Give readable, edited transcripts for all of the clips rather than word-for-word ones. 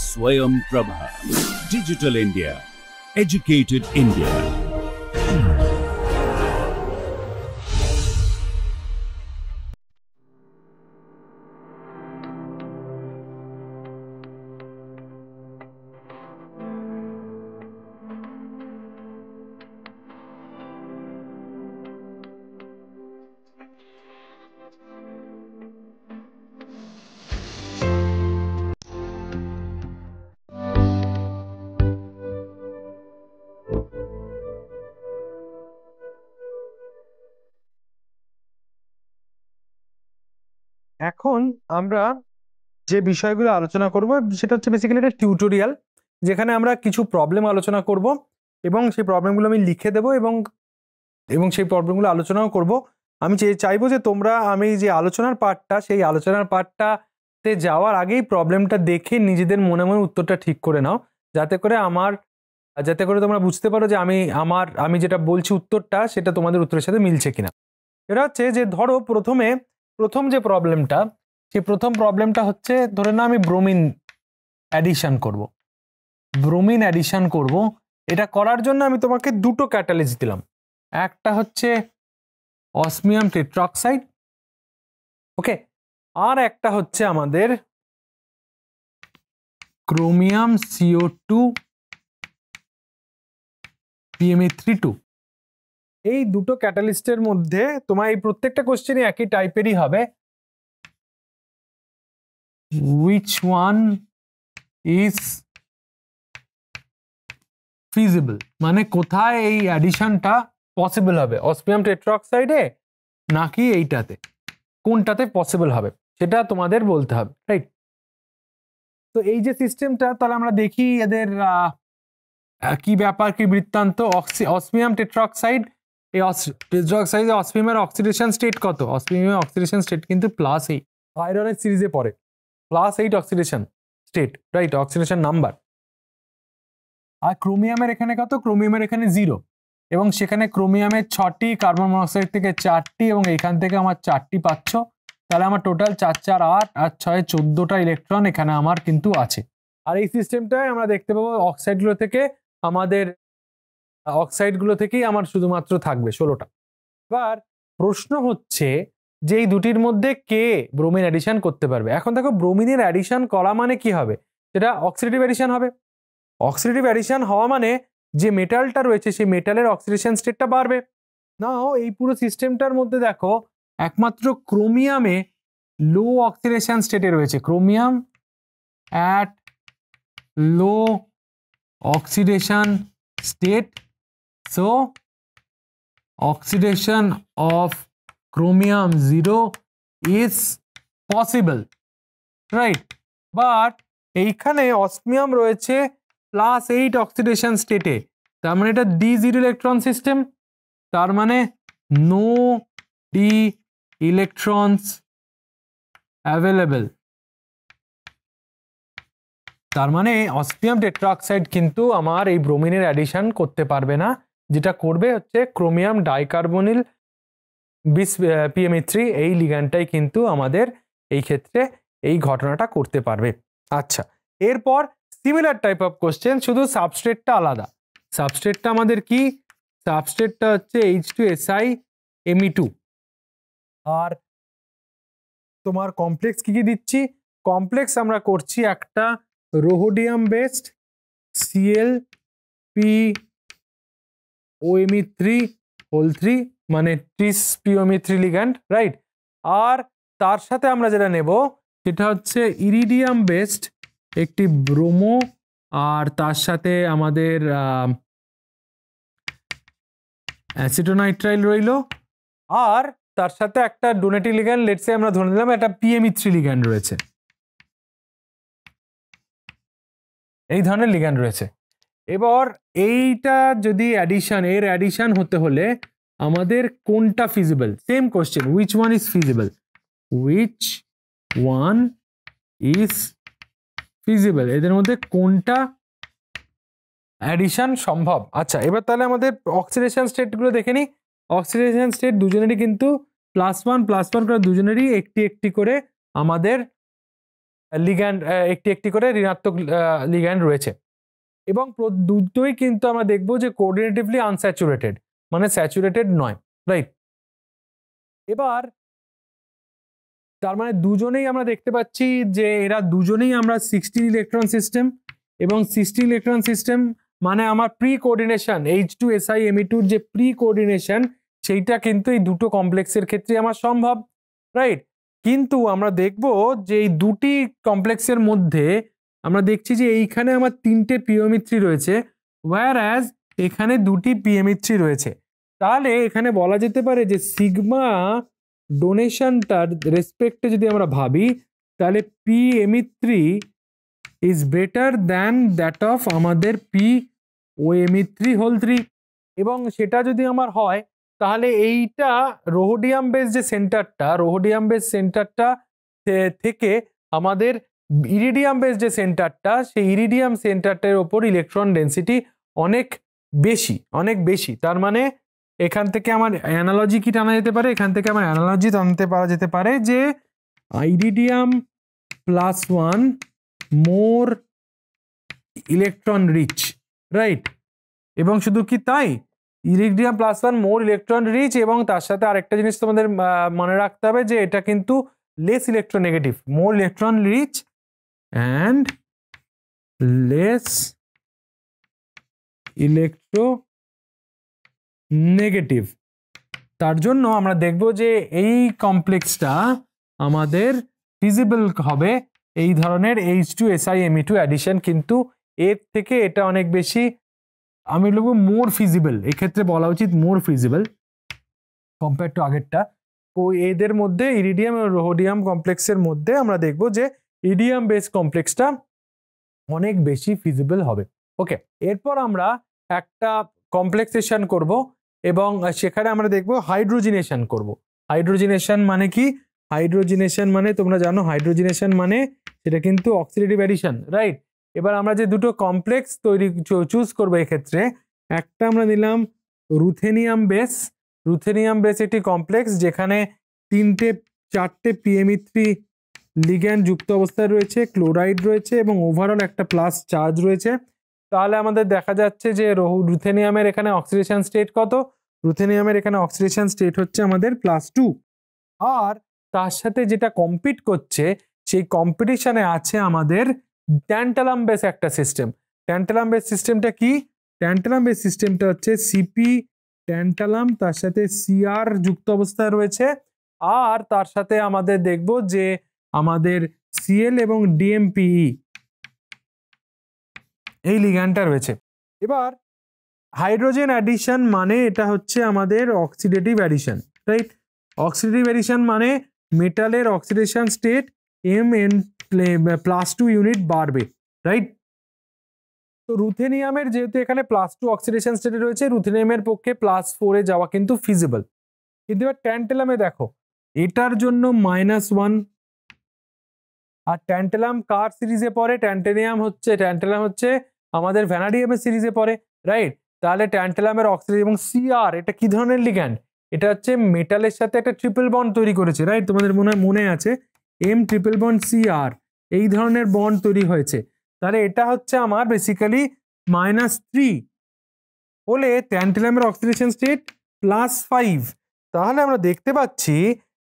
Swayam Prabha. Digital India. Educated India. এখন আমরা যে বিষয়গুলো আলোচনা করব সেটা হচ্ছে বেসিক্যালি একটা টিউটোরিয়াল, যেখানে আমরা কিছু প্রবলেম আলোচনা করব এবং সেই প্রবলেমগুলো আমি লিখে দেবো এবং সেই প্রবলেমগুলো আলোচনাও করব। আমি চাইবো যে তোমরা আমি যে আলোচনার পার্টটা, সেই আলোচনার পার্টটাতে যাওয়ার আগেই প্রবলেমটা দেখে নিজেদের মনে মনে উত্তরটা ঠিক করে নাও, যাতে করে তোমরা বুঝতে পারো যে আমি যেটা বলছি উত্তরটা সেটা তোমাদের উত্তরের সাথে মিলছে কিনা। এটা হচ্ছে যে ধরো প্রথম যে প্রবলেমটা, সেই প্রথম প্রবলেমটা হচ্ছে ধরে না আমি ব্রোমিন অ্যাডিশন করব। এটা করার জন্য আমি তোমাকে দুটো ক্যাটালিস্ট দিলাম, একটা হচ্ছে অসমিয়াম টেট্রাঅক্সাইড, ওকে, আর একটা হচ্ছে আমাদের ক্রোমিয়াম CO2 PMA32। এই দুটো ক্যাটালিস্টের মধ্যে তোমার এই প্রত্যেকটা কোশ্চেনই একই টাইপেরই হবে, which one is feasible, মানে কোথায় এই অ্যাডিশনটা পসিবল হবে, অসমিয়াম টেট্রাঅক্সাইডে নাকি এইটাতে, কোনটাতে পসিবল হবে সেটা তোমাদের বলতে হবে, রাইট? তো এই যে সিস্টেমটা, তাহলে আমরা দেখি এদের কি ব্যাপার, কি বৃত্তান্ত। অসমিয়াম টেট্রাঅক্সাইড, এই টেট্রাঅক্সাইডে অসমিয়ামের অক্সিডেশন স্টেট কত? অসমিয়ামের অক্সিডেশন স্টেট কিন্তু +8, আয়রনের সিরিজে পড়ে, +8 oxidation state, right, oxidation number. আর ক্রোমিয়ামের এখানে কত? ক্রোমিয়ামের এখানে 0, এবং সেখানে ক্রোমিয়ামের 6টি, কার্বন মনোক্সাইড থেকে 4টি, এবং এখান থেকে আমার 4টি পাচ্ছ। তাহলে আমার টোটাল 4 4 8 আর 6 14টা ইলেকট্রন এখানে আমার কিন্তু আছে। আর এই সিস্টেমটায় আমরা দেখতে পাবো অক্সাইডগুলো থেকেই আমার শুধুমাত্র থাকবে 16টা। এবার প্রশ্ন হচ্ছে যে এই দুটির মধ্যে কে ব্রোমিন অ্যাডিশন করতে পারবে। এখন দেখো, ব্রোমিনের অ্যাডিশন করা মানে কি হবে? সেটা অক্সিডেটিভ অ্যাডিশন হবে। অক্সিডেটিভ অ্যাডিশন হওয়া মানে যে মেটালটা রয়েছে সেই মেটালের অক্সিডেশন স্টেটটা বাড়বে। নাও এই পুরো সিস্টেমটার মধ্যে দেখো একমাত্র ক্রোমিয়ামে লো অক্সিডেশন স্টেটে রয়েছে, chromium at low oxidation state. So oxidation of chromium 0 is possible, right? But এইখানে অসমিয়াম রয়েছে +8 অক্সিডেশন স্টেটে, তার মানে এটা D0 ইলেকট্রন সিস্টেম, তার মানে নো D ইলেকট্রনস অ্যাভেলেবল। তার মানে অসমিয়াম টেট্রাঅক্সাইড কিন্তু আমার এই ব্রোমিনের অ্যাডিশন করতে পারবে না, যেটা করবে হচ্ছে ক্রোমিয়াম ডাইকার্বনিল PMA3, এই লিগ্যান্ডটাই কিন্তু আমাদের এই ক্ষেত্রে এই ঘটনাটা করতে পারবে। আচ্ছা, এরপর সিমিলার টাইপ অফ কোশ্চেন, শুধু সাবস্ট্রেটটা আলাদা। সাবস্ট্রেটটা আমাদের কি? সাবস্ট্রেটটা হচ্ছে H2SiMe2। আর তোমার কমপ্লেক্স কি কি দিচ্ছি? কমপ্লেক্স আমরা করছি একটা রোহোডিয়াম বেসড ClPoMe3 মানে ট্রিস POMe3 লিগ্যান্ড, রাইট? আর তার সাথে আমরা যেটা নেব সেটা হচ্ছে ইরিডিয়াম বেসড একটি ব্রোমো, আর তার সাথে আমাদের অ্যাসিটোনাইট্রাইল রইল, আর তার সাথে একটা ডোনেটিং লিগ্যান্ড, লেটস সে আমরা ধরে নিলাম একটা PMe3 লিগ্যান্ড রয়েছে। এই ধরনের লিগ্যান্ড রয়েছে। এবার এইটা যদি এর অ্যাডিশন হতে হলে আমাদের কোনটা feasible? Same question, which one is feasible, which one is feasible, এদের মধ্যে কোনটা অ্যাডিশন সম্ভব। আচ্ছা, এবার তাহলে আমাদের অক্সিডেশন স্টেটগুলো দেখে নিই। অক্সিডেশন স্টেট দুজনেরই কিন্তু +1 +1 করে দুজনেরই একটি একটি করে আমাদের লিগ্যান্ড একটি একটি করে ঋণাত্মক লিগ্যান্ড রয়েছে এবং দুটোই কিন্তু আমরা দেখবো যে কোঅর্ডিনেটিভলি আনস্যাচুরেটেড, মানে স্যাচুরেটেড নয়, রাইট? এবার তার মানে দুজনেই আমরা দেখতে পাচ্ছি যে এরা দুজনেই আমরা 16 ইলেকট্রন সিস্টেম, এবং 16 ইলেকট্রন সিস্টেম মানে আমার প্রি কোঅর্ডিনেশন H2SiMe2 যে প্রি কোঅর্ডিনেশন সেইটা কিন্তু এই দুটো কমপ্লেক্সের ক্ষেত্রে আমার সম্ভব, রাইট? কিন্তু আমরা দেখব যে এই দুটি কমপ্লেক্সের মধ্যে আমরা দেখছি যে এইখানে আমার 3টে পিওমিত্রি রয়েছে, ওয়্যারঅ্যাজ এখানে 2টি পিএমিত্রি রয়েছে। তাহলে এখানে বলা যেতে পারে যে সিগমা ডোনেশনটার রেসপেক্টে যদি আমরা ভাবি তাহলে পিএমিত্রি is better than that of আমাদের POMe3 হোল 3, এবং সেটা যদি আমার হয় তাহলে এইটা রোহোডিয়াম বেস যে সেন্টারটা, রোহোডিয়াম বেস সেন্টারটা থেকে আমাদের ইরিডিয়াম বেস যে সেন্টারটা, সেই ইরিডিয়াম সেন্টারটার ওপর ইলেকট্রন ডেন্সিটি অনেক বেশি। তার মানে এখান থেকে আমার অ্যানালজি কি টানা যেতে পারে, এখান থেকে আমার অ্যানালজি টানতে পারা যেতে পারে যে ইরিডিয়াম +1 মোর ইলেকট্রন রিচ, রাইট? এবং শুধু কি তাই, ইরিডিয়াম +1 মোর ইলেকট্রন রিচ, এবং তার সাথে আরেকটা জিনিস তোমাদের মনে রাখতে হবে যে এটা কিন্তু less electronegative, more electron rich and less electronegative. তার জন্য আমরা দেখব যে এই কমপ্লেক্সটা আমাদের ফিজিবল হবে এই ধরনের H2SiMe2 অ্যাডিশন, কিন্তু এর থেকে এটা অনেক বেশি, আমি বলবো মোর ফিজিবল, এক্ষেত্রে বলা উচিত মোর ফিজিবল কম্পেয়ার টু আগেরটা। তো এদের মধ্যে ইরিডিয়াম এবং রোহোডিয়াম কমপ্লেক্সের মধ্যে আমরা দেখব যে ইরিডিয়াম বেস কমপ্লেক্সটা অনেক বেশি ফিজিবল হবে। ওকে, এরপর আমরা একটা কমপ্লেক্সেশন করব এবং সেখানে আমরা দেখব হাইড্রোজিনেশন করব। হাইড্রোজিনেশন মানে কি? হাইড্রোজিনেশন মানে তোমরা জানো, হাইড্রোজিনেশন মানে সেটা কিন্তু অক্সিডেটিভ অ্যাডিশন, রাইট? এবার আমরা যে দুটো কমপ্লেক্স চুজ করবো এক্ষেত্রে, একটা আমরা নিলাম রুথেনিয়াম বেস। রুথেনিয়াম বেস একটি কমপ্লেক্স যেখানে 4টে PMe3 লিগ্যান্ড যুক্ত অবস্থায় রয়েছে, ক্লোরাইড রয়েছে এবং ওভারঅল একটা প্লাস চার্জ রয়েছে। তাহলে আমাদের দেখা যাচ্ছে যে রুথেনিয়ামের এখানে অক্সিডেশন স্টেট কত? রুথেনিয়ামের এখানে অক্সিডেশন স্টেট হচ্ছে আমাদের +2। আর তার সাথে যেটা কম্পিট করছে সেই কম্পিটিশনে আছে আমাদের ট্যান্টালাম বেস একটা সিস্টেম। ট্যান্টালাম বেস সিস্টেমটা কি? ট্যান্টালাম বেস সিস্টেমটা হচ্ছে CP ট্যান্টালাম, তার সাথে CR যুক্ত অবস্থায় রয়েছে, আর তার সাথে আমাদের দেখব যে আমাদের Cl এবং DMPE এই লিগ্যান্ডটা রয়েছে। এবার হাইড্রোজেন অ্যাডিশন মানে এটা হচ্ছে আমাদের oxidative addition, right? Oxidative addition মানে মেটালের অক্সিডেশন স্টেট Mn +2 ইউনিট বাড়বে, রাইট? তো রুথেনিয়ামের যেহেতু এখানে +2 অক্সিডেশন স্টেটে রয়েছে, রুথেনিয়ামের পক্ষে +4 এ যাওয়া কিন্তু ফিজিবল। কিন্তু এবার ট্যান্টালামে দেখো, এটার জন্য -1, আর ট্যান্টালাম কার সিরিজে পড়ে? ট্যান্টালাম হচ্ছে আমাদের ভ্যানাডিয়ামের সিরিজে পড়ে, রাইট? তাহলে ট্যান্টালামের অক্সিডেশন এবং CR এটা কি ধরনের লিগ্যান্ড? এটা হচ্ছে মেটালের সাথে একটা ট্রিপল বন্ড তৈরি করেছে, রাইট? তোমাদের মনে আছে M ট্রিপল বন্ড CR এই ধরনের বন্ড তৈরি হয়েছে। তাহলে এটা হচ্ছে আমার বেসিক্যালি -3 হলে ট্যান্টালামের অক্সিডেশন স্টেট +5। তাহলে আমরা দেখতে পাচ্ছি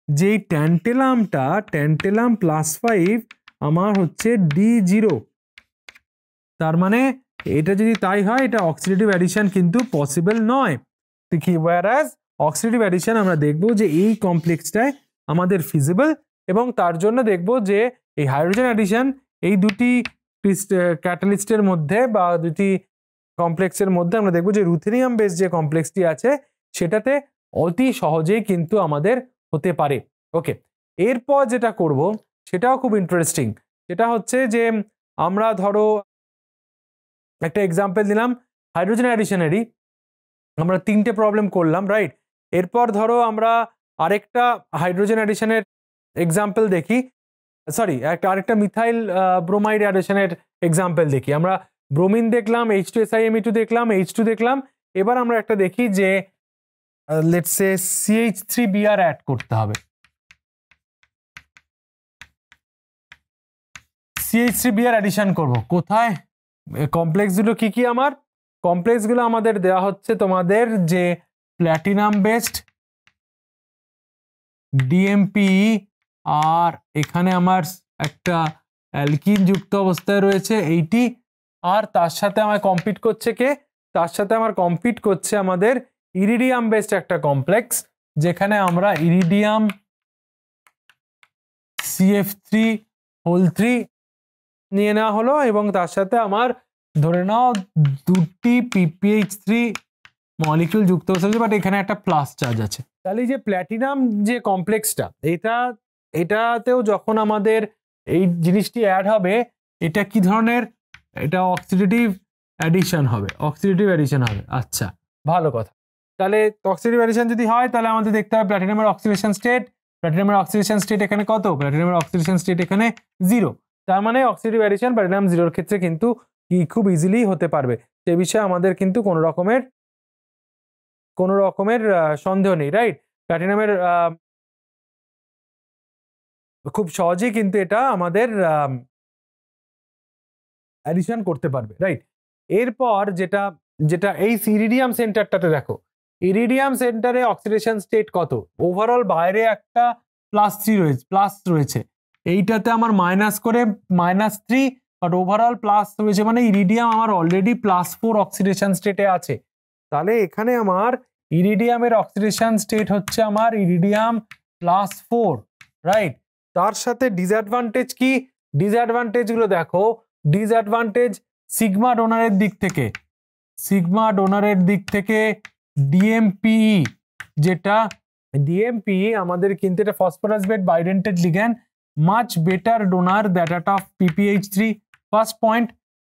যে এই ট্যান্টালাম +5 আমার হচ্ছে D0। তার মানে এটা যদি তাই হয়, এটা অক্সিডেটিভ অ্যাডিশন কিন্তু পসিবল নয়। দেখি, ওয়্যারঅ্যাজ অক্সিডেটিভ অ্যাডিশন আমরা দেখব যে এই কমপ্লেক্সটায় আমাদের ফিজিবল, এবং তার জন্য দেখব যে এই হাইড্রোজেন অ্যাডিশন এই দুটি ক্যাটালিস্টের মধ্যে বা দুটি কমপ্লেক্সের মধ্যে আমরা দেখব যে রুথেনিয়াম বেস যে কমপ্লেক্সটি আছে সেটাতে অতি সহজেই কিন্তু আমাদের হতে পারে। ওকে, এরপর যেটা করব সেটাও খুব ইন্টারেস্টিং। সেটা হচ্ছে যে আমরা ধরো একটা এক্সাম্পল দিলাম হাইড্রোজেন অ্যাডিশনেরই, আমরা 3টে প্রবলেম করলাম, রাইট? এরপর ধরো আমরা আরেকটা হাইড্রোজেন অ্যাডিশনের এক্সাম্পল দেখি, আরেকটা মিথাইল ব্রোমাইড অ্যাডিশনের এক্সাম্পল দেখি। আমরা ব্রোমিন দেখলাম, H2SiMe2 দেখলাম, H2 দেখলাম। এবার আমরা একটা দেখি যে লেটস সে CH3Br অ্যাড করতে হবে। CH3Br অ্যাডিশন করব কোথায় কমপ্লেক্সগুলো কি কি আমার কমপ্লেক্সগুলো আমাদের দেওয়া হচ্ছে তোমাদের যে প্ল্যাটিনাম বেসড DMPE আর এখানে আমার একটা অ্যালকিন যুক্ত অবস্থায় রয়েছে এইটি আর তার সাথে আমার কম্পিট করছে কে তার সাথে আমার কম্পিট করছে আমাদের ইরিডিয়াম বেসড একটা কমপ্লেক্স যেখানে আমরা ইরিডিয়াম CF3 নিয়ে নেওয়া হলো এবং তার সাথে আমার ধরে নাও দুটি PPH3 মলিকিউল যুক্ত হচ্ছে বাট এখানে একটা প্লাস চার্জ আছে তাহলে যে প্ল্যাটিনাম যে কমপ্লেক্সটা এটাতেও যখন আমাদের এই জিনিসটি অ্যাড হবে এটা কি ধরনের এটা অক্সিডেটিভ অ্যাডিশন হবে আচ্ছা ভালো কথা তাহলে অক্সিডেটিভ অ্যাডিশন যদি হয় তাহলে আমাদের দেখতে হবে প্ল্যাটিনামের অক্সিডেশন স্টেট এখানে কত প্ল্যাটিনামের অক্সিডেশন স্টেট এখানে 0 তার মানে অক্সিডেটিভ অ্যাডিশন প্ল্যাটিনাম 0 এর ক্ষেত্রে কিন্তু খুব ইজিলি হতে পারবে সে বিষয়ে আমাদের কিন্তু কোনো রকমের সন্দেহ নেই রাইট প্ল্যাটিনামের খুব সহজেই কিন্তু এটা আমাদের অ্যাডিশন করতে পারবে রাইট এরপর যেটা এই ইরিডিয়াম সেন্টারটাতে দেখো ইরিডিয়াম সেন্টারে অক্সিডেশন স্টেট কত ওভারঅল বাইরে একটা প্লাস রয়েছে এইটাতে আমার মাইনাস করে -3 বাট ওভারঅল প্লাস রয়েছে মানে ইরিডিয়াম আমার অলরেডি +4 অক্সিডেশন স্টেটে আছে তাহলে এখানে আমার ইরিডিয়ামের অক্সিডেশন স্টেট হচ্ছে আমার ইরিডিয়াম +4 রাইট তার সাথে ডিসঅ্যাডভান্টেজ কি ডিসঅ্যাডভান্টেজগুলো দেখো ডিসঅ্যাডভান্টেজ সিগমা ডোনারের দিক থেকে DMPE যেটা DMPE আমাদের কিন্তু এটা phosphorus based bidentate ligand much better donor than that PPH3 first point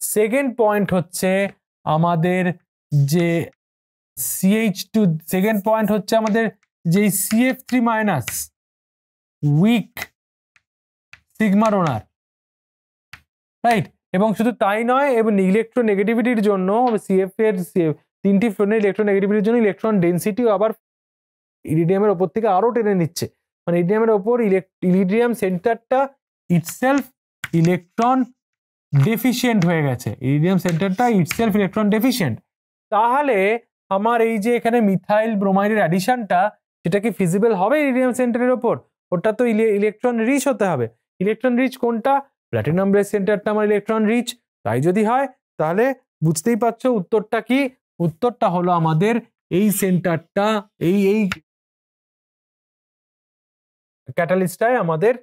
second point হচ্ছে আমাদের যে CH2 সেকেন্ড পয়েন্ট হচ্ছে আমাদের যে CF3 minus weak sigma donor right এবং শুধু তাই নয় এবং ইলেকট্রোনেগেটিভিটির জন্য CF এর তিনটি ফ্লোরিনের ইলেকট্রোনেগেটিভিটির জন্য ইলেকট্রন ডেনসিটিও আবার ইরিডিয়ামের ওপর থেকে আরো টেনে নিচ্ছে মানে ইরিডিয়ামের ওপর ইরিডিয়াম সেন্টারটা ইটসেলফ ইলেকট্রন ডেফিশিয়েন্ট হয়ে গেছে তাহলে আমার এই যে এখানে মিথাইল ব্রোমাইডের অ্যাডিশনটা সেটা কি ফিজিবল হবে ইরিডিয়াম সেন্টারের ওপর ওটা তো ইলেকট্রন রিচ হতে হবে ইলেকট্রন রিচ কোনটা প্ল্যাটিনাম বেস সেন্টারটা আমার ইলেকট্রন রিচ তাই যদি হয় তাহলে বুঝতেই পারছো উত্তরটা কি উত্তরটা হলো আমাদের এই সেন্টারটা এই ক্যাটালিস্টটায় আমাদের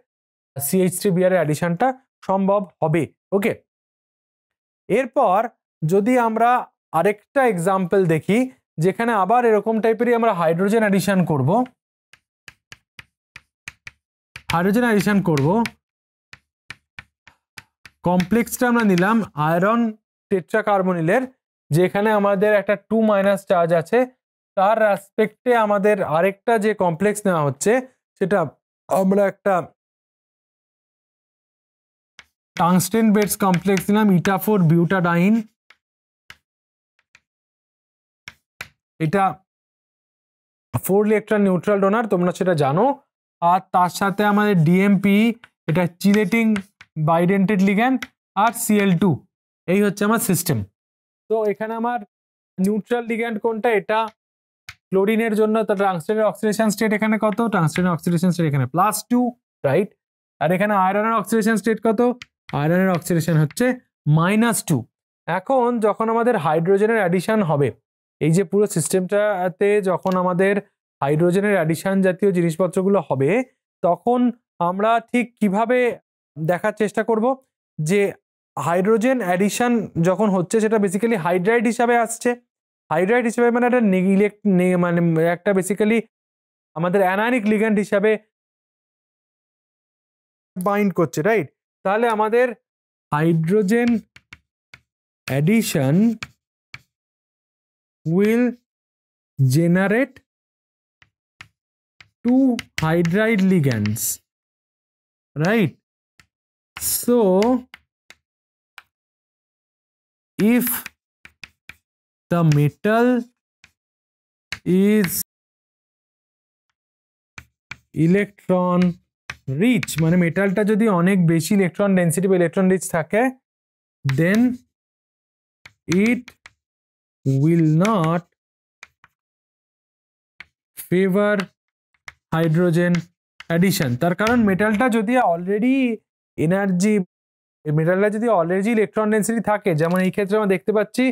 CH3Br এর অ্যাডিশনটা সম্ভব হবে ওকে এরপর যদি আমরা আরেকটা এক্সাম্পল দেখি যেখানে আবার এরকম টাইপেরই আমরা হাইড্রোজেন অ্যাডিশন করব কমপ্লেক্সটা আমরা নিলাম আয়রন টেট্রাকার্বনিলের যেখানে আমাদের একটা 2- চার্জ আছে তার রেসপেক্টে আমাদের আরেকটা যে কমপ্লেক্স নেওয়া হচ্ছে সেটা আমরা একটা টাংস্টেন বেস কমপ্লেক্স নিলাম ইটা4 বিউটাডাইন এটা 4 ইলেকট্রন নিউট্রাল ডোনার তোমরা সেটা জানো আর তার সাথে আমাদের DMPE এটা চিলেটিং বাইডেন্টেড লিগ্যান্ড আর Cl2 এই হচ্ছে আমার সিস্টেম তো এখানে আমার নিউট্রাল লিগ্যান্ড কোনটা এটা ক্লোরিনের জন্য তার টাংস্টেনের অক্সিডেশন স্টেট এখানে কত টাংস্টেনের অক্সিডেশন স্টেট এখানে +2 রাইট আর এখানে আয়রনের অক্সিডেশন স্টেট কত আয়রনের অক্সিডেশন হচ্ছে -2 এখন যখন আমাদের হাইড্রোজেনের অ্যাডিশন হবে এই যে পুরো সিস্টেমটাতে যখন আমাদের হাইড্রোজেনের অ্যাডিশন জাতীয় জিনিসপত্রগুলো হবে তখন আমরা ঠিক কিভাবে দেখার চেষ্টা করব যে হাইড্রোজেন অ্যাডিশন যখন হচ্ছে সেটা বেসিক্যালি হাইড্রাইড হিসাবে আসছে হাইড্রাইড হিসাবে মানে একটা মানে একটা বেসিক্যালি আমাদের অ্যানায়নিক লিগ্যান্ড হিসাবে বাইন্ড করছে রাইট তাহলে আমাদের hydrogen addition will generate 2 hydride ligands right so if the metal is electron rich মানে মেটালটা যদি অনেক বেশি ইলেকট্রন ডেন্সিটি বা ইলেকট্রন রিচ থাকে, then it will not favour hydrogen addition. তার কারণ মেটালটা যদি অলরেডি এনার্জি, মেটালটা যদি অলরেডি ইলেকট্রন ডেন্সিটি থাকে, যেমন এই ক্ষেত্রে আমরা দেখতে পাচ্ছি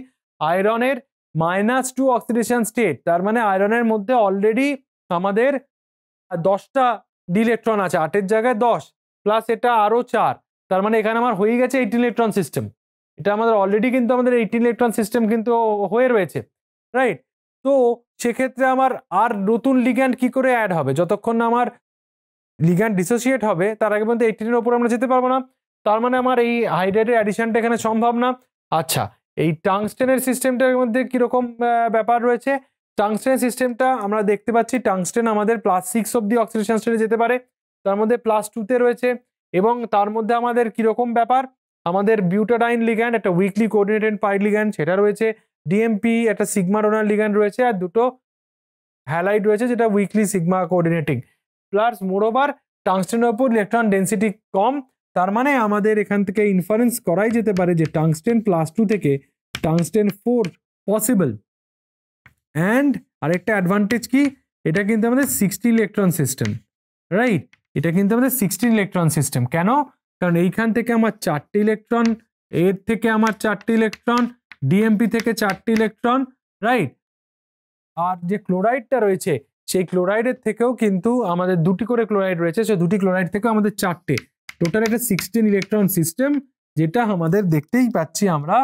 আয়রনের -2 অক্সিডেশন স্টেট, তার মানে আয়রনের মধ্যে অলরেডি আমাদের 10টা ডি ইলেকট্রন আছে, 8-এর জায়গায় 10 প্লাস এটা আরো 4, তার মানে এখানে আমার হয়ে গেছে 18 ইলেকট্রন সিস্টেম। এটা আমাদের অলরেডি কিন্তু আমাদের 18 ইলেকট্রন সিস্টেম কিন্তু হয়ে রয়েছে, রাইট? তো সেক্ষেত্রে আমার আর নতুন লিগ্যান্ড কি করে অ্যাড হবে? যতক্ষণ না আমার লিগ্যান্ড ডিসোসিয়েট হবে তার আগে পর্যন্ত 18-এর উপর আমরা যেতে পারবো না। তার মানে আমার এই হাইড্রাইডের অ্যাডিশনটা এখানে সম্ভব না। আচ্ছা, এই টাংস্টেনের সিস্টেমটার মধ্যে কিরকম ব্যাপার রয়েছে? টাংস্টেন সিস্টেমটা আমরা দেখতে পাচ্ছি টাংস্টেন আমাদের +6 অব্দি অক্সিডেশন স্টেটে যেতে পারে, তার মধ্যে +2-তে রয়েছে। এবং তার মধ্যে আমাদের কিরকম ব্যাপার, আমাদের বিউটাডাইন লিগ্যান্ড একটা উইকলি কোঅর্ডিনেটেড পাইড লিগ্যান্ড সেটা রয়েছে, ডিএমপি একটা সিগমা ডোনার লিগ্যান্ড রয়েছে, আর দুটো হ্যালাইড রয়েছে যেটা weakly sigma coordinating. Plus moreover টাংস্টেনের উপর ইলেকট্রন ডেন্সিটি কম, তার মানে আমাদের এখান থেকে ইনফারেন্স করাই যেতে পারে যে টাংস্টেন +2 থেকে টাংস্টেন 4 পসিবল। অ্যান্ড আরেকটা অ্যাডভান্টেজ কি, এটা কিন্তু আমাদের 16 ইলেকট্রন সিস্টেম, রাইট? এটা কিন্তু আমাদের 16 ইলেকট্রন সিস্টেম। কেন? কারণ এইখান থেকে আমার 4টে ইলেকট্রন, এর থেকে আমার 4টে ইলেকট্রন, ডিএমপি থেকে 4টে ইলেকট্রন, রাইট? আর যে ক্লোরাইডটা রয়েছে সেই ক্লোরাইডের থেকেও কিন্তু আমাদের 2টি করে ক্লোরাইড রয়েছে, সেই 2টি ক্লোরাইড থেকেও আমাদের 4টে, টোটাল একটা 16 ইলেকট্রন সিস্টেম, যেটা আমাদের দেখতেই পাচ্ছি আমরা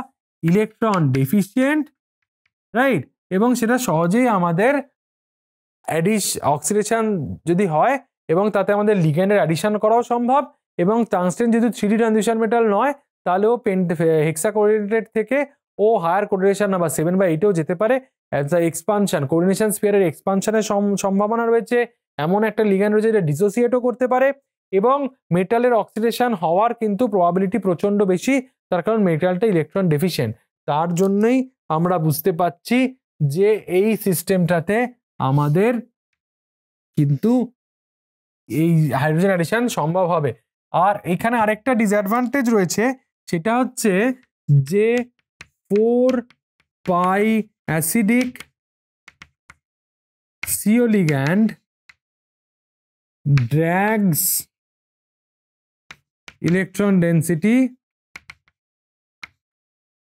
ইলেকট্রন ডেফিসিয়েন্ট, রাইট? এবং সেটা সহজেই আমাদের অক্সিডেশন যদি হয় এবং তাতে আমাদের লিগ্যান্ডের অ্যাডিশন করাও সম্ভব। এবং টাংস্টেন যেহেতু 3D ট্রানজিশন মেটাল নয়, তাহলেও হেক্সা কোঅর্ডিনেটেড থেকে ও হায়ার কোঅর্ডিনেশন নাম্বার 7/8-এও যেতে পারে। অ্যাজ দ্য এক্সপানশন কোঅর্ডিনেশন স্ফিয়ারের এক্সপানশনের সম্ভাবনা রয়েছে, এমন একটা লিগ্যান্ড রয়েছে যেটা ডিসোসিয়েটও করতে পারে, এবং মেটালের অক্সিডেশন হওয়ার কিন্তু প্রবাবিলিটি প্রচন্ড বেশি, তার কারণ মেটালটা ইলেকট্রন ডেফিসিয়েন্ট। তার জন্যই আমরা বুঝতে পাচ্ছি যে এই সিস্টেমটাতে আমাদের কিন্তু এই হাইড্রোজেন অ্যাডিশন সম্ভব হবে। আর এখানে আরেকটা ডিসঅ্যাডভান্টেজ রয়েছে, সেটা হচ্ছে যে 4 acidic CO ligand drags electron density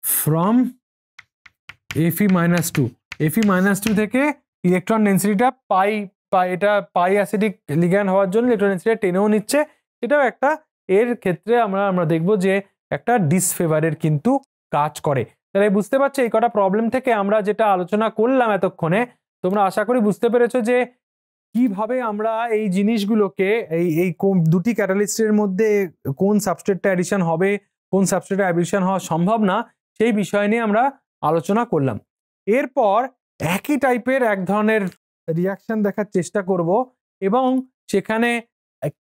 from Fe-2 Fe-2 থেকে ইলেকট্রন ডেন্সিটিটা এটা পাই অ্যাসিডিক লিগ্যান্ড হওয়ার জন্য ইলেকট্রন ডেন্সিটি টেনেও নিচ্ছে। এটাও একটা, এর ক্ষেত্রে আমরা দেখব যে একটা ডিসফেভারের কিন্তু কাজ করে। তাহলে বুঝতে পারছো এই কটা প্রবলেম থেকে আমরা যেটা আলোচনা করলাম এতক্ষণে, তোমরা আশা করি বুঝতে পেরেছো যে কিভাবে আমরা এই জিনিসগুলোকে এই দুটি ক্যাটালিস্টের মধ্যে কোন সাবস্ট্রেটটা অ্যাডিশন হবে, কোন সাবস্ট্রেটটা অ্যাডিশন হওয়া সম্ভব না, সেই বিষয় নিয়ে আমরা আলোচনা করলাম। এরপর একই টাইপের এক ধরনের রিয়াকশন দেখার চেষ্টা করব এবং সেখানে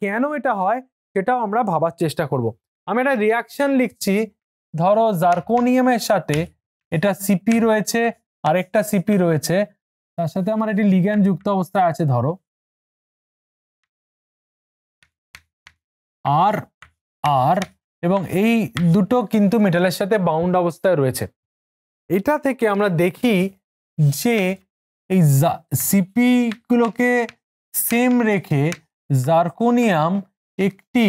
কেন এটা হয় সেটাও আমরা ভাবার চেষ্টা করব। আমি একটা রিয়াকশন লিখছি, ধরো জার্কোনিয়ামের সাথে এটা সিপি রয়েছে, আরেকটা সিপি রয়েছে, তার সাথে আমার এটি লিগ্যান্ড যুক্ত অবস্থায় আছে ধরো আর আর, এবং এই দুটো কিন্তু মেটালের সাথে বাউন্ড অবস্থায় রয়েছে। এটা থেকে আমরা দেখি যে এই সিপি গুলোকে সেম রেখে জার্কোনিয়াম একটি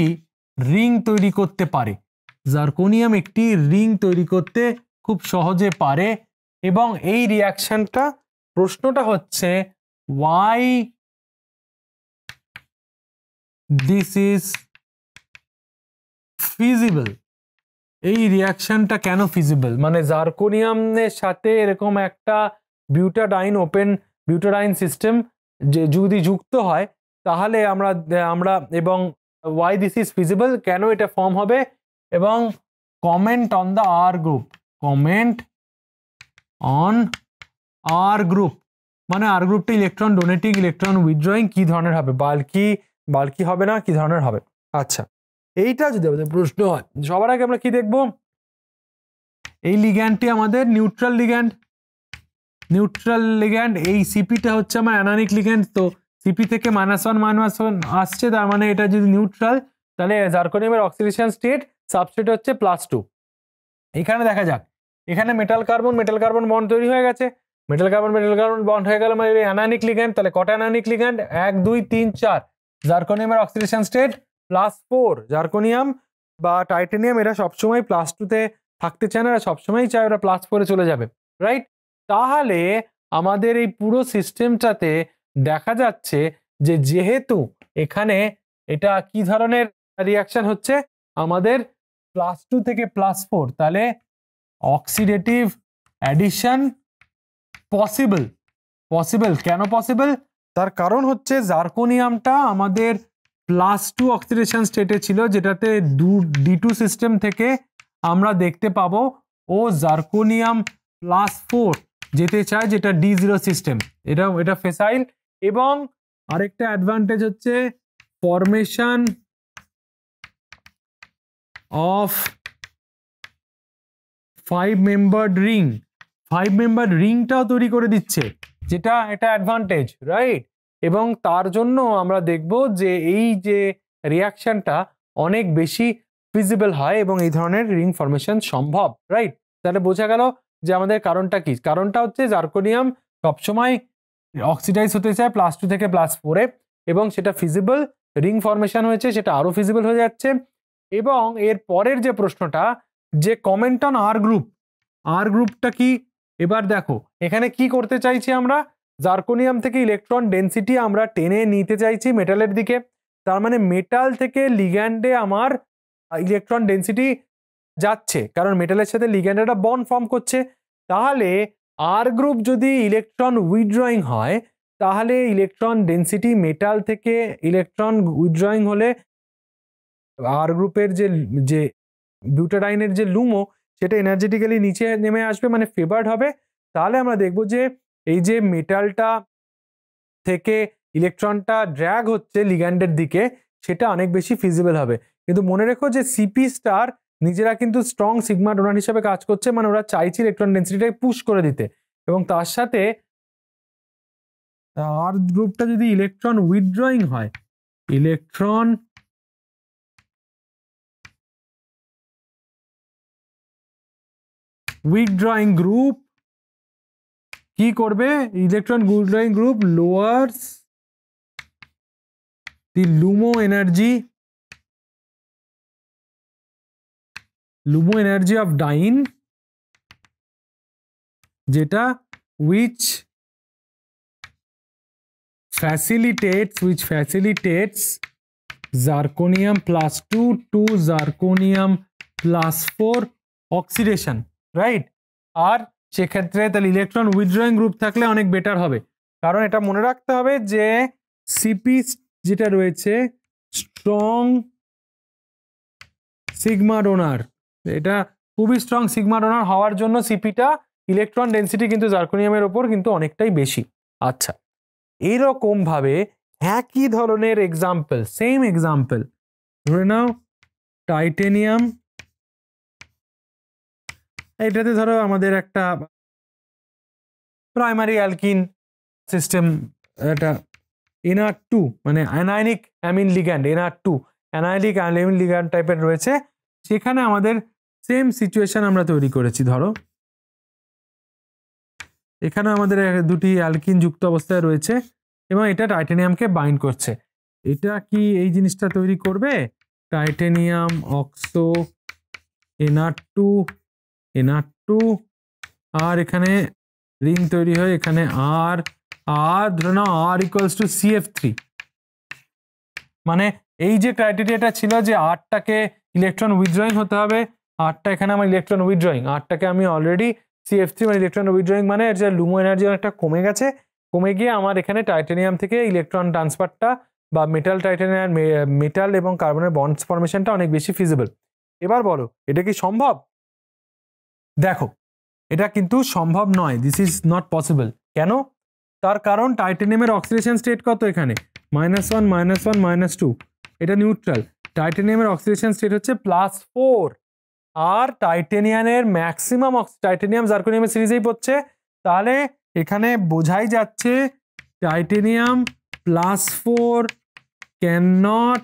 রিং তৈরি করতে পারে, জার্কোনিয়াম একটি রিং তৈরি করতে খুব সহজে পারে। এবং এই রিয়াকশনটা, প্রশ্নটা হচ্ছে why this is feasible, এই রিয়াকশনটা কেন ফিজিবল, মানে জার্কোনিয়ামের সাথে এরকম একটা বিউটাডাইন সিস্টেম যে যদি যুক্ত হয় তাহলে আমরা এবং why this is feasible, কেন এটা ফর্ম হবে, এবং comment on the R group, comment on R group মানে আর গ্রুপটা ইলেকট্রন ডোনেটিং, ইলেকট্রন উইথড্রয়িং কি ধরনের হবে, বাল্কি হবে না কি ধরনের হবে। আচ্ছা, এইটা যদি আমাদের প্রশ্ন হয়, সবার আগে আমরা কি দেখব, এই লিগ্যান্ডটি আমাদের নিউট্রাল লিগ্যান্ড, এই সিপিটা হচ্ছে আমার অ্যানায়নিক লিগ্যান্ড, তো সিপি থেকে -1 আসছে, তার মানে এটা যদি নিউট্রাল, তাহলে জার্কোনিয়ামের অক্সিডেশন স্টেট সাবস্টেট হচ্ছে +2। এখানে দেখা যাক, এখানে মেটাল কার্বন বন্ড তৈরি হয়ে গেছে, মেটাল কার্বন বন্ড হয়ে গেল, মানে অ্যানায়নিক লিগ্যান্ড। তাহলে কটা অ্যানায়নিক লিগ্যান্ড? 1 2 3 4। জার্কোনিয়ামের অক্সিডেশন স্টেট +4। জার্কোনিয়াম বা টাইটেনিয়াম এরা সবসময় +2-তে থাকতে চায় না, এরা সবসময় চায় ওরা +4-এ চলে যাবে, রাইট? তাহলে আমাদের এই পুরো সিস্টেমটাতে দেখা যাচ্ছে যে যেহেতু এখানে এটা কি ধরনের রিয়াকশন হচ্ছে, আমাদের +2 থেকে +4, তাহলে অক্সিডেটিভ অ্যাডিশন পসিবল। কেন পসিবল? তার কারণ হচ্ছে জার্কোনিয়ামটা আমাদের +2 অক্সিডেশন স্টেটে ছিল, যেটাতে D2 সিস্টেম থেকে আমরা দেখতে পাবো ও জার্কোনিয়াম +4 যেতে চায়, যেটা D0 সিস্টেম। এটা ফেসাইল। এবং আরেকটা অ্যাডভান্টেজ হচ্ছে formation of 5 membered ring. 5 membered রিংটাও তৈরি করে দিচ্ছে, যেটা এটা অ্যাডভান্টেজ, রাইট? এবং তার জন্য আমরা দেখব যে এই যে রিয়াকশনটা অনেক বেশি ফিজিবল হয় এবং এই ধরনের রিং ফরমেশন সম্ভব, রাইট? তাহলে বোঝা গেল যে আমাদের কারণটা কি। কারণটা হচ্ছে জার্কোনিয়াম সবসময় অক্সিডাইজ হতে চায় +2 থেকে +4-এ, এবং সেটা ফিজিবল। রিং ফরমেশন হয়েছে, সেটা আরো ফিজিবল হয়ে যাচ্ছে। এবং এর পরের যে প্রশ্নটা, যে কমেন্ট অন আর গ্রুপটা কি? এবার দেখো এখানে কি করতে চাইছি আমরা, জার্কোনিয়াম থেকে ইলেকট্রন ডেনসিটি আমরা টেনে নিতে চাইছি মেটালের দিকে। তার মানে মেটাল থেকে লিগ্যান্ডে আমার ইলেকট্রন ডেনসিটি যাচ্ছে, কারণ মেটালের সাথে লিগ্যান্ড একটা বন্ড ফর্ম করছে। তাহলে আর গ্রুপ যদি ইলেকট্রন উইথড্রয়িং হয়, তাহলে ইলেকট্রন ডেনসিটি মেটাল থেকে ইলেকট্রন উইথড্রয়িং হলে আর গ্রুপের যে বিউটাডাইনের যে লুমো, সেটা এনার্জেটিক্যালি নিচে নেমে আসবে, মানে ফেভার্ড হবে। তাহলে আমরা দেখব যে এই যে মেটালটা থেকে ইলেকট্রনটা ড্র্যাগ হচ্ছে লিগ্যান্ডের দিকে, সেটা অনেক বেশি ফিজিবল হবে। কিন্তু মনে রেখো যে সিপি স্টার নিজেরা কিন্তু স্ট্রং সিগমা ডোনার হিসেবে কাজ করছে, মানে ওরা চাইছে ইলেকট্রন ডেনসিটিটাকে পুশ করে দিতে। এবং তার সাথে আর গ্রুপটা যদি ইলেকট্রন উইথড্রয়িং হয়, ইলেকট্রন উইথড্রয়িং গ্রুপ কি করবে? Electron withdrawing group lowers the LUMO energy of diene, যেটা which facilitates zirconium +2 to zirconium +4 oxidation, right? আর সেক্ষেত্রে তাহলে ইলেকট্রন উইথড্রয়িং গ্রুপ থাকলে অনেক বেটার হবে, কারণ এটা মনে রাখতে হবে যে সিপি যেটা রয়েছে স্ট্রং সিগমা ডোনার, এটা খুবই স্ট্রং সিগমা ডোনার হওয়ার জন্য সিপিটা ইলেকট্রন ডেনসিটি কিন্তু জার্কোনিয়ামের ওপর কিন্তু অনেকটাই বেশি। আচ্ছা, এইরকম ভাবে একই ধরনের এক্সাম্পল, সেম এক্সাম্পল ধরে নাও টাইটেনিয়াম। এটাতে ধরো আমাদের একটা প্রাইমারি অ্যালকিন সিস্টেম, এটা NR2 মানে anionic amine ligand, NR2 anionic amine ligand টাইপের রয়েছে। সেখানে আমাদের সেম সিচুয়েশন আমরা তৈরি করেছি। ধরো এখানে আমাদের দুটি অ্যালকিন যুক্ত অবস্থায় রয়েছে এবং এটা টাইটেনিয়ামকে বাইন্ড করছে। এটা কি এই জিনিসটা তৈরি করবে? টাইটেনিয়াম অক্সো NR2 আর এখানে রিং তৈরি হয়, এখানে আর ধরে নাও R = CF3। মানে এই যে ক্রাইটেরিয়াটা ছিল যে আরটাকে ইলেকট্রন উইথড্রয়িং হতে হবে, আরটা এখানে আমার ইলেকট্রন উইথড্রয়িং, আরটাকে আমি অলরেডি CF3 মানে ইলেকট্রন উইথড্রয়িং, মানে এর যে লুমো এনার্জি অনেকটা কমে গেছে, কমে গিয়ে আমার এখানে টাইটেনিয়াম থেকে ইলেকট্রন ট্রান্সফারটা বা মেটাল এবং কার্বনের বন্ড ফরমেশনটা অনেক বেশি ফিজিবল। এবার বলো এটা কি সম্ভব? দেখো এটা কিন্তু সম্ভব নয়, দিস ইজ নট পসিবল। কেন? তার কারণ টাইটেনিয়ামের অক্সিডেশন স্টেট কত? এখানে -1 -2, এটা নিউট্রাল। টাইটেনিয়ামের অক্সিডেশন স্টেট হচ্ছে +4, আর টাইটেনিয়ামের ম্যাক্সিমাম টাইটেনিয়াম জার্কোনিয়ামের সিরিজেই পড়ছে। তাহলে এখানে বোঝাই যাচ্ছে titanium +4 can not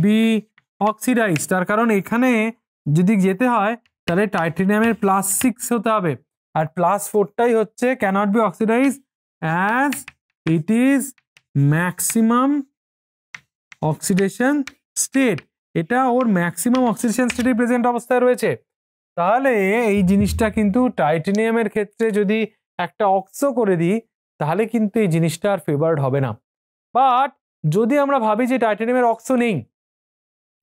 be oxidise, তার কারণ এখানে যদি যেতে হয় তাহলে টাইটেনিয়ামের +6 হতে হবে, আর +4টাই হচ্ছে cannot be oxidise as it is maximum oxidation state. এটা ওর ম্যাক্সিমাম অক্সিডেশন স্টেটে প্রেজেন্ট অবস্থায় রয়েছে। তাহলে এই জিনিসটা কিন্তু টাইটেনিয়ামের ক্ষেত্রে যদি একটা অক্সো করে দিই তাহলে কিন্তু এই জিনিসটা আর ফেভারড হবে না। বাট যদি আমরা ভাবি যে টাইটেনিয়ামের অক্সো নেই,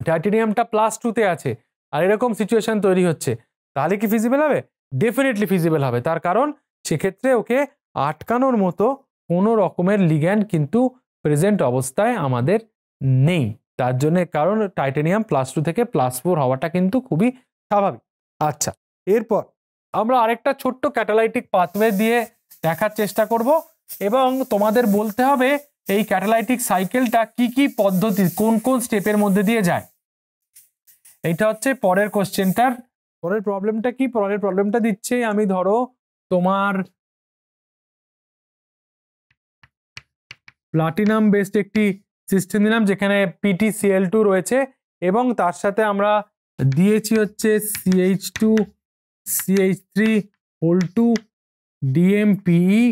টাইটেনিয়ামটা +2তে আছে আর এরকম সিচুয়েশন তৈরি হচ্ছে, তাহলে কি ফিজিবল হবে? ডেফিনেটলি ফিজিবল হবে। তার কারণ সেক্ষেত্রে ওকে আটকানোর মতো কোনো রকমের লিগ্যান্ড কিন্তু প্রেজেন্ট অবস্থায় আমাদের নেই। তার জন্য কারণ টাইটেনিয়াম +2 থেকে +4 হওয়াটা কিন্তু খুবই স্বাভাবিক। আচ্ছা, এরপর আমরা আরেকটা ছোট্ট ক্যাটালাইটিক পাথওয়ে দিয়ে দেখার চেষ্টা করব এবং তোমাদের বলতে হবে এই ক্যাটালাইটিক সাইকেলটা কি কি পদ্ধতি, কোন কোন স্টেপের মধ্যে দিয়ে যায়। এইটা হচ্ছে পরের কোশ্চেনটার পরের প্রবলেমটা কি? পরের প্রবলেমটা দিচ্ছে আমি ধরো তোমার প্লাটিনাম বেসড একটি সিস্টেম দিলাম যেখানে PtCl2 রয়েছে এবং তার সাথে আমরা দিয়েছি হচ্ছে CH2 CH3O2 DMPE।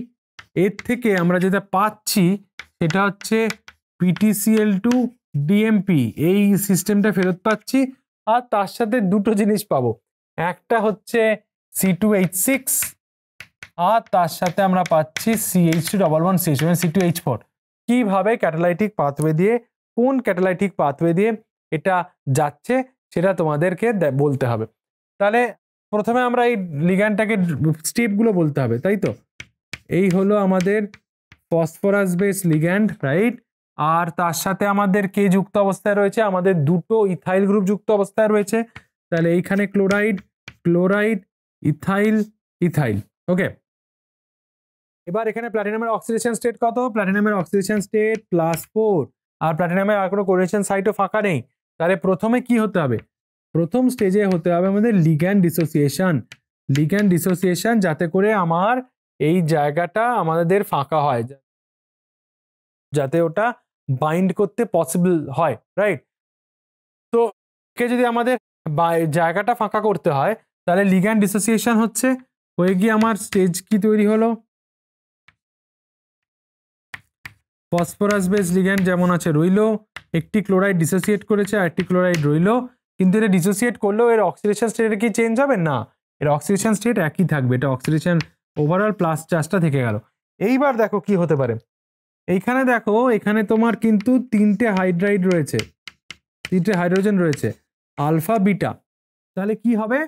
এর থেকে আমরা যেটা পাচ্ছি সেটা হচ্ছে PtCl2 DMP, এই সিস্টেমটা ফেরত পাচ্ছি। আর তার সাথে দুটো জিনিস পাবো, একটা হচ্ছে C2H6 আর তার সাথে আমরা পাচ্ছি CH211CH C2H4। কিভাবে ক্যাটালাইটিক পাথওয়ে দিয়ে, কোন ক্যাটালাইটিক পাথওয়ে দিয়ে এটা যাচ্ছে সেটা তোমাদেরকে বলতে হবে। তাহলে প্রথমে আমরা এই লিগ্যান্ডটাকে স্টেপগুলো বলতে হবে, তাই তো? এই হলো আমাদের ফসফরাস বেস লিগ্যান্ড, রাইট? আর তার সাথে আমাদের কে যুক্ত অবস্থায় রয়েছে? আমাদের দুটো ইথাইল গ্রুপ যুক্ত অবস্থায় রয়েছে। তাহলে এইখানে ক্লোরাইড ক্লোরাইড ইথাইল ইথাইল। ওকে, এবার এখানে প্ল্যাটিনামের অক্সিডেশন স্টেট কত? প্ল্যাটিনামের অক্সিডেশন স্টেট +4, আর প্ল্যাটিনামের আর কোনো কোরিলেশন সাইটও ফাঁকা নেই। তাহলে প্রথমে কি হতে হবে? প্রথম স্টেজে হতে হবে আমাদের লিগ্যান্ড ডিসোসিয়েশন। লিগ্যান্ড ডিসোসিয়েশন যাতে করে আমার এই জায়গাটা আমাদের ফাঁকা হয়, যাতে ওটা বাইন্ড করতে পসিবল হয়, রাইট? তো কে যদি আমাদের জায়গাটা ফাঁকা করতে হয় তাহলে লিগ্যান্ড ডিসোসিয়েশন হচ্ছে হয়ে গিয়ে আমার স্টেজ কি তৈরি হলো? ফসফরাস বেস লিগ্যান্ড যেমন আছে রইলো, একটি ক্লোরাইড ডিসোসিয়েট করেছে আর একটি ক্লোরাইড রইলো, কিন্তু এটা ডিসোসিয়েট করলেও এর অক্সিডেশন স্টেট কি চেঞ্জ হবে না? এর অক্সিডেশন স্টেট একই থাকবে, এটা অক্সিডেশন ওভারঅল প্লাস চার্জটা থেকে গেল। এইবার দেখো কি হতে পারে, এইখানে দেখো এখানে তোমার কিন্তু তিনটে হাইড্রাইড রয়েছে, তিনটে হাইড্রোজেন রয়েছে আলফা বিটা। তাহলে কি হবে?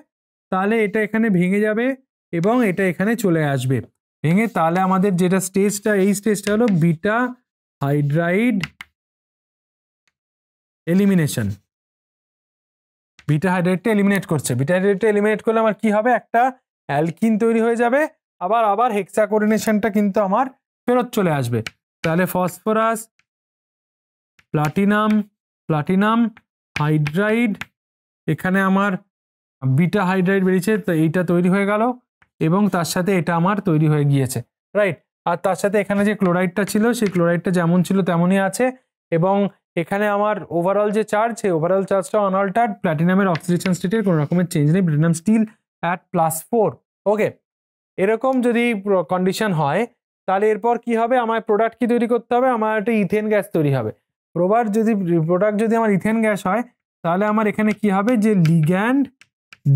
তাহলে এটা এখানে ভেঙে যাবে এবং এটা এখানে চলে আসবে ভেঙে। তাহলে আমাদের যেটা স্টেজটা, এই স্টেজটা হলো বিটা হাইড্রাইড এলিমিনেশন। বিটা হাইড্রাইডটা এলিমিনেট করছে, বিটা হাইড্রাইডটা এলিমিনেট করলে আমার কি হবে? একটা অ্যালকিন তৈরি হয়ে যাবে, আবার হেক্সা কোঅর্ডিনেশনটা কিন্তু আমার ফেরত চলে আসবে। তাহলে ফসফরাস প্লাটিনাম প্লাটিনাম হাইড্রাইড, এখানে আমার বিটা হাইড্রাইড বেরিয়েছে, তো এইটা তৈরি হয়ে গেল এবং তার সাথে এটা আমার তৈরি হয়ে গিয়েছে, রাইট? আর তার সাথে এখানে যে ক্লোরাইডটা ছিল সেই ক্লোরাইডটা যেমন ছিল তেমনই আছে এবং এখানে আমার ওভারঅল যে চার্জ, সেই ওভারঅল চার্জটা আনঅল্টার্ড। প্ল্যাটিনামের অক্সিডেশন স্টেটের কোনো রকমের চেঞ্জ নেই, প্ল্যাটিনাম স্টিল অ্যাট +4। ওকে, এরকম যদি কন্ডিশন হয় তাহলে এরপর কি হবে? আমার প্রোডাক্ট কি তৈরি করতে হবে? আমার একটা ইথেন গ্যাস তৈরি হবে। প্রোডাক্ট যদি আমার ইথেন গ্যাস হয় তাহলে আমার এখানে কি হবে? যে লিগ্যান্ড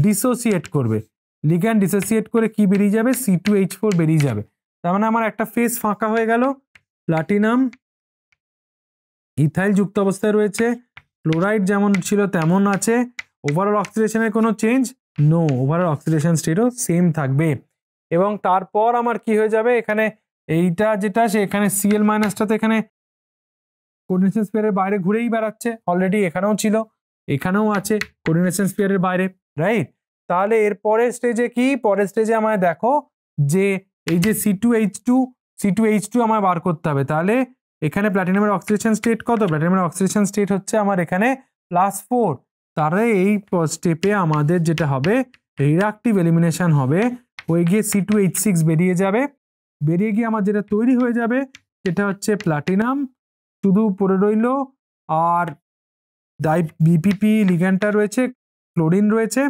ডিসোসিয়েট করবে, লিগ্যান্ড ডিসোসিয়েট করে কি বেরিয়ে যাবে? C2H4 বেরিয়ে যাবে। তার মানে আমার একটা ফেজ ফাঁকা হয়ে গেল, প্লাটিনাম ইথাইল যুক্ত অবস্থায় রয়েছে, ক্লোরাইড যেমন ছিল তেমন আছে, ওভারঅল অক্সিডেশনের কোনো চেঞ্জ নো, ওভারঅল অক্সিডেশন স্টেটও সেম থাকবে। এবং তারপর আমার কি হয়ে যাবে? এখানে এইটা যেটা সে এখানে Cl মাইনাসটাতে এখানে কোঅর্ডিনেশন স্ফিয়ারের বাইরে ঘুরেই বেড়াচ্ছে, অলরেডি এখানেও ছিল এখানেও আছে কোঅর্ডিনেশন স্ফিয়ারের বাইরে, রাইট? তাহলে এর পরের স্টেজে কি? পরের স্টেজে আমায় দেখো যে এই যে C2H2 আমায় বার করতে হবে। তাহলে এখানে প্ল্যাটিনামের অক্সিডেশন স্টেট কত? প্ল্যাটিনামের অক্সিডেশন স্টেট হচ্ছে আমার এখানে +4। তাহলে এই স্টেপে আমাদের যেটা হবে রিডাকটিভ এলিমিনেশন হবে, হয়ে গিয়ে C2H6 বেরিয়ে যাবে, বেরিয়ে গিয়ে আমার যেটা তৈরি হয়ে যাবে সেটা হচ্ছে প্লাটিনাম শুধু পড়ে রইলো, আর বিপিপি লিগ্যান্ডটা রয়েছে, ক্লোরিন রয়েছে,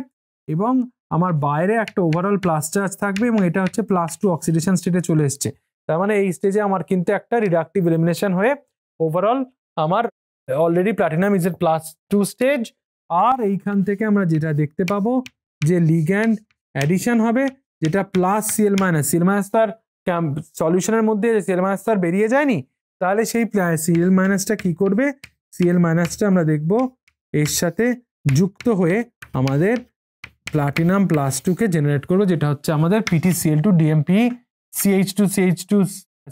এবং আমার বাইরে একটা ওভারঅল প্লাস চার্জ থাকবে, এবং এটা হচ্ছে +2 অক্সিডেশন স্টেটে চলে এসছে। তার মানে এই স্টেজে আমার কিন্তু একটা রিডাকটিভ এলিমিনেশন হয়ে ওভারঅল আমার অলরেডি প্লাটিনাম ইজ এর +2 স্টেজ। আর এইখান থেকে আমরা যেটা দেখতে পাবো যে লিগ্যান্ড অ্যাডিশন হবে, যেটা +Cl-, Cl- তার সলিউশনের মধ্যে Cl- তার বেরিয়ে যায়নি, তাহলে সেই Cl- কি করবে, Cl- আমরা দেখব এর সাথে যুক্ত হয়ে আমাদের প্লাটিনাম +2 কে জেনারেট করবে, যেটা হচ্ছে আমাদের PtCl2 DMP CH2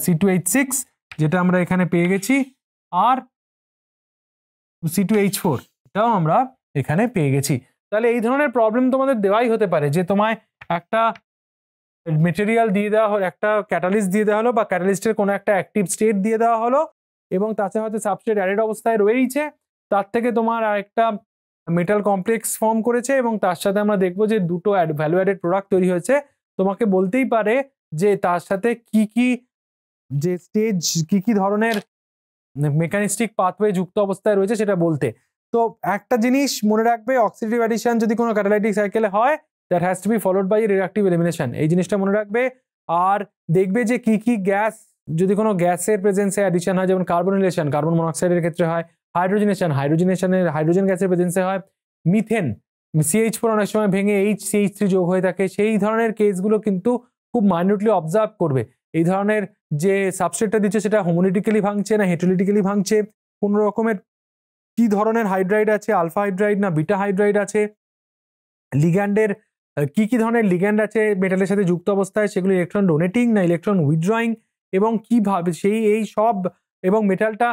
C2H6, যেটা আমরা এখানে পেয়ে গেছি, আর C2H4 এটাও আমরা এখানে পেয়ে গেছি। তাহলে এই ধরনের প্রবলেম তোমাদের দেওয়াই হতে পারে, যে তোমায় একটা মেটেরিয়াল দিয়ে দেওয়া হলো, একটা ক্যাটালিস্ট দিয়ে দেওয়া হলো, বা ক্যাটালিস্টের কোনো একটা অ্যাক্টিভ স্টেট দিয়ে দেওয়া হলো, এবং তাতে হয়তো সাবস্ট্রেট অ্যাডেড অবস্থায় রয়েছে, তার থেকে তোমার আরেকটা মেটাল কমপ্লেক্স ফর্ম করেছে, এবং তার সাথে আমরা দেখবো যে দুটো ভ্যালু অ্যাডেড প্রোডাক্ট তৈরি হয়েছে। তোমাকে বলতেই পারে যে তার সাথে কি কি যে স্টেজ, কি ধরনের মেকানিস্টিক পাথওয়ে যুক্ত অবস্থায় রয়েছে সেটা বলতে। তো একটা জিনিস মনে রাখবে, অক্সিডেটিভ অ্যাডিশন যদি কোনো ক্যাটালাইটিক সাইকেলে হয়, that has to be followed by reactive elimination. এই জিনিসটা মনে রাখবে। আর দেখবে যে কি গ্যাস, যদি কোনো গ্যাসের প্রেজেন্সে অ্যাডিশন হয়, যেমন কার্বনিলেশন, কার্বন মনোক্সাইডের ক্ষেত্রে হয়, হাইড্রোজেনেশনের হাইড্রোজেন গ্যাসের প্রেজেন্সে হয়, মিথেন CH4 অনেক সময় ভেঙে CH3 যোগ হয়ে থাকে, সেই ধরনের কেসগুলো কিন্তু খুব মাইনিউটলি অবজার্ভ করবে। এই ধরনের যে সাবস্ট্রেটটা দিচ্ছে সেটা হোমোলিটিক্যালি ভাঙছে না হেটেরোলিটিক্যালি ভাঙছে, কোন রকমের কি ধরনের হাইড্রাইড আছে, আলফা হাইড্রাইড না বিটা হাইড্রাইড আছে, লিগ্যান্ডের কি ধরনের লিগ্যান্ড আছে মেটালের সাথে যুক্ত অবস্থায়, সেগুলো ইলেকট্রন ডোনেটিং না ইলেকট্রন উইথড্রয়িং, এবং কিভাবে এই সব, এবং মেটালটা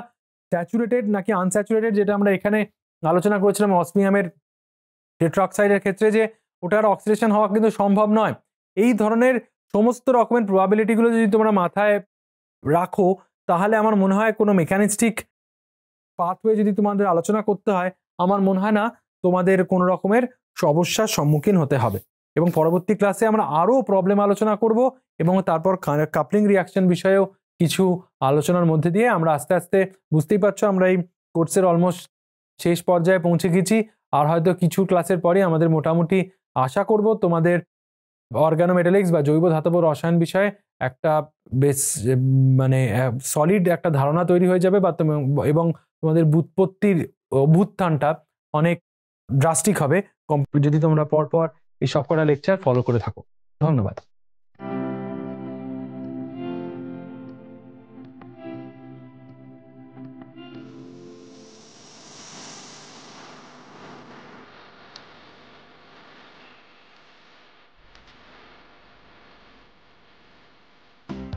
স্যাচুরেটেড নাকি আনস্যাচুরেটেড, যেটা আমরা এখানে আলোচনা করেছিলাম অসমিয়ামের টেট্রাঅক্সাইডের ক্ষেত্রে, যে ওটার অক্সিডেশন হওয়া কিন্তু সম্ভব নয়। এই ধরনের সমস্ত রকমের প্রবাবিলিটিগুলো যদি তোমরা মাথায় রাখো, তাহলে আমার মনে হয় কোনো মেকানিস্টিক পাথওয়ে যদি তোমাদের আলোচনা করতে হয়, আমার মনে হয় না তোমাদের কোনো রকমের সমস্যার সম্মুখীন হতে হবে। এবং পরবর্তী ক্লাসে আমরা আরও প্রবলেম আলোচনা করব, এবং তারপর কাপলিং রিয়াকশন বিষয়েও কিছু আলোচনার মধ্যে দিয়ে আমরা আস্তে আস্তে, বুঝতেই পারছো আমরা এই কোর্সের অলমোস্ট শেষ পর্যায়ে পৌঁছে গেছি। আর হয়তো কিছু ক্লাসের পরে আমাদের মোটামুটি আশা করব তোমাদের অর্গানোমেটালিক্স বা জৈব ধাতব রসায়ন বিষয়ে একটা বেশ মানে সলিড একটা ধারণা তৈরি হয়ে যাবে, বা এবং তোমাদের ব্যুৎপত্তির অভ্যুত্থানটা অনেক ড্রাস্টিক হবে যদি তোমরা পরপর এই সবকটা লেকচার ফলো করে থাকো। ধন্যবাদ।